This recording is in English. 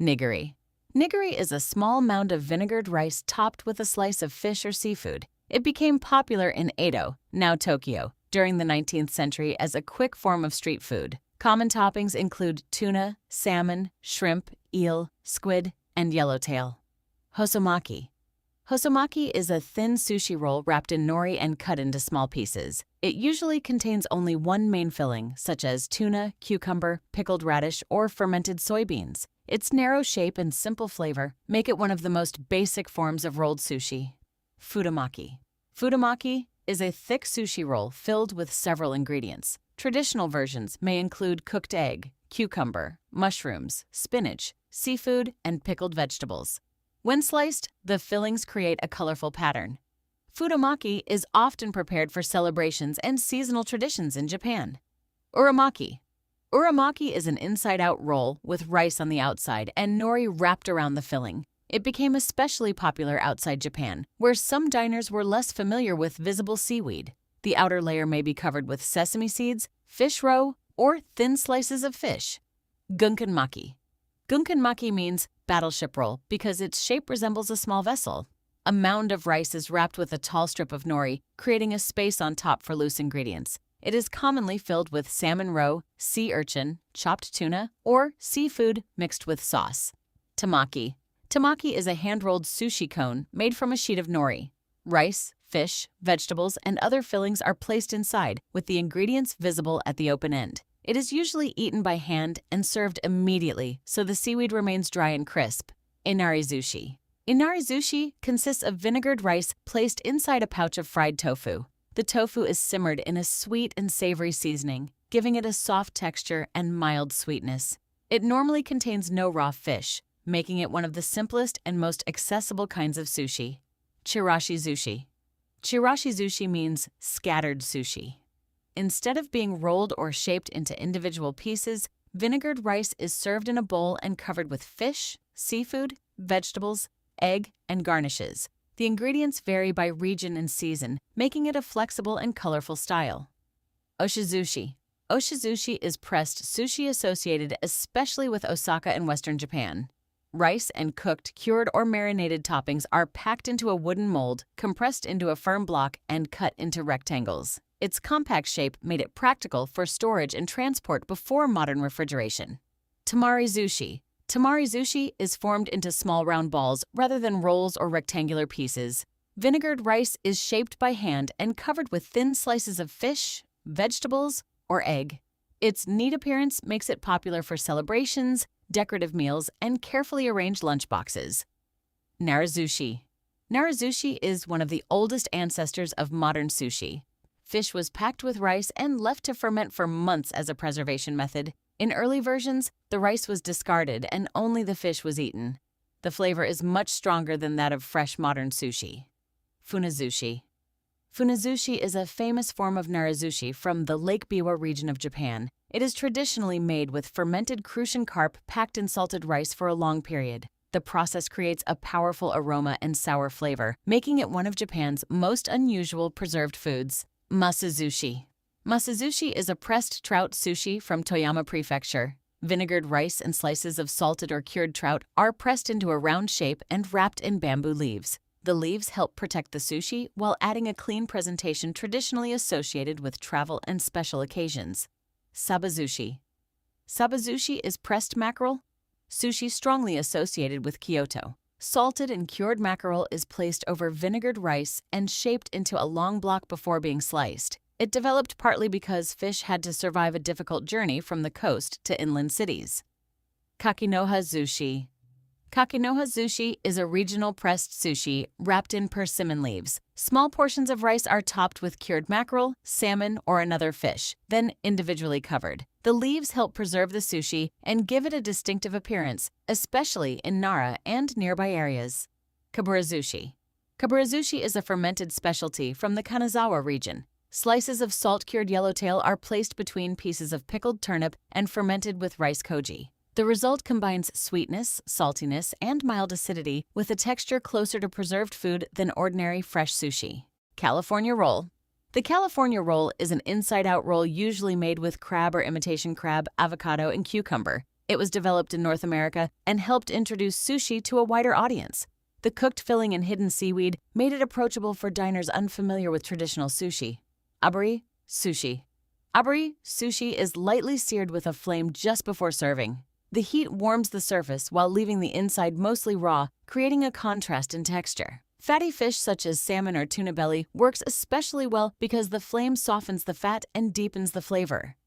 Nigiri. Nigiri is a small mound of vinegared rice topped with a slice of fish or seafood. It became popular in Edo, now Tokyo, during the 19th century as a quick form of street food. Common toppings include tuna, salmon, shrimp, eel, squid, and yellowtail. Hosomaki. Hosomaki is a thin sushi roll wrapped in nori and cut into small pieces. It usually contains only one main filling, such as tuna, cucumber, pickled radish, or fermented soybeans. Its narrow shape and simple flavor make it one of the most basic forms of rolled sushi. Futomaki. Futomaki is a thick sushi roll filled with several ingredients. Traditional versions may include cooked egg, cucumber, mushrooms, spinach, seafood, and pickled vegetables. When sliced, the fillings create a colorful pattern. Futomaki is often prepared for celebrations and seasonal traditions in Japan. Uramaki. Uramaki is an inside-out roll with rice on the outside and nori wrapped around the filling. It became especially popular outside Japan, where some diners were less familiar with visible seaweed. The outer layer may be covered with sesame seeds, fish roe, or thin slices of fish. Gunkan-maki. Gunkan-maki means battleship roll because its shape resembles a small vessel. A mound of rice is wrapped with a tall strip of nori, creating a space on top for loose ingredients. It is commonly filled with salmon roe, sea urchin, chopped tuna, or seafood mixed with sauce. Temaki. Temaki is a hand-rolled sushi cone made from a sheet of nori. Rice, fish, vegetables, and other fillings are placed inside, with the ingredients visible at the open end. It is usually eaten by hand and served immediately so the seaweed remains dry and crisp. Inari-zushi. Inari-zushi consists of vinegared rice placed inside a pouch of fried tofu. The tofu is simmered in a sweet and savory seasoning, giving it a soft texture and mild sweetness. It normally contains no raw fish, making it one of the simplest and most accessible kinds of sushi. Chirashi-zushi. Chirashi-zushi means scattered sushi. Instead of being rolled or shaped into individual pieces, vinegared rice is served in a bowl and covered with fish, seafood, vegetables, egg, and garnishes. The ingredients vary by region and season, making it a flexible and colorful style. Oshizushi. Oshizushi is pressed sushi associated especially with Osaka and Western Japan. Rice and cooked, cured, or marinated toppings are packed into a wooden mold, compressed into a firm block, and cut into rectangles. Its compact shape made it practical for storage and transport before modern refrigeration. Temari-zushi. Temari-zushi is formed into small round balls rather than rolls or rectangular pieces. Vinegared rice is shaped by hand and covered with thin slices of fish, vegetables, or egg. Its neat appearance makes it popular for celebrations, decorative meals, and carefully arranged lunchboxes. Narezushi. Narezushi is one of the oldest ancestors of modern sushi. Fish was packed with rice and left to ferment for months as a preservation method. In early versions, the rice was discarded and only the fish was eaten. The flavor is much stronger than that of fresh modern sushi. Funazushi. Funazushi is a famous form of Narezushi from the Lake Biwa region of Japan. It is traditionally made with fermented crucian carp packed in salted rice for a long period. The process creates a powerful aroma and sour flavor, making it one of Japan's most unusual preserved foods. Masuzushi. Masuzushi is a pressed trout sushi from Toyama Prefecture. Vinegared rice and slices of salted or cured trout are pressed into a round shape and wrapped in bamboo leaves. The leaves help protect the sushi while adding a clean presentation traditionally associated with travel and special occasions. Sabazushi. Sabazushi is pressed mackerel, sushi strongly associated with Kyoto. Salted and cured mackerel is placed over vinegared rice and shaped into a long block before being sliced. It developed partly because fish had to survive a difficult journey from the coast to inland cities. Kakinoha-zushi. Kakinoha-zushi is a regional pressed sushi wrapped in persimmon leaves. Small portions of rice are topped with cured mackerel, salmon, or another fish, then individually covered. The leaves help preserve the sushi and give it a distinctive appearance, especially in Nara and nearby areas. Kaburazushi. Kaburazushi is a fermented specialty from the Kanazawa region. Slices of salt-cured yellowtail are placed between pieces of pickled turnip and fermented with rice koji. The result combines sweetness, saltiness, and mild acidity with a texture closer to preserved food than ordinary fresh sushi. California roll. The California roll is an inside-out roll usually made with crab or imitation crab, avocado, and cucumber. It was developed in North America and helped introduce sushi to a wider audience. The cooked filling and hidden seaweed made it approachable for diners unfamiliar with traditional sushi. Aburi Sushi. Aburi sushi is lightly seared with a flame just before serving. The heat warms the surface while leaving the inside mostly raw, creating a contrast in texture. Fatty fish such as salmon or tuna belly works especially well because the flame softens the fat and deepens the flavor.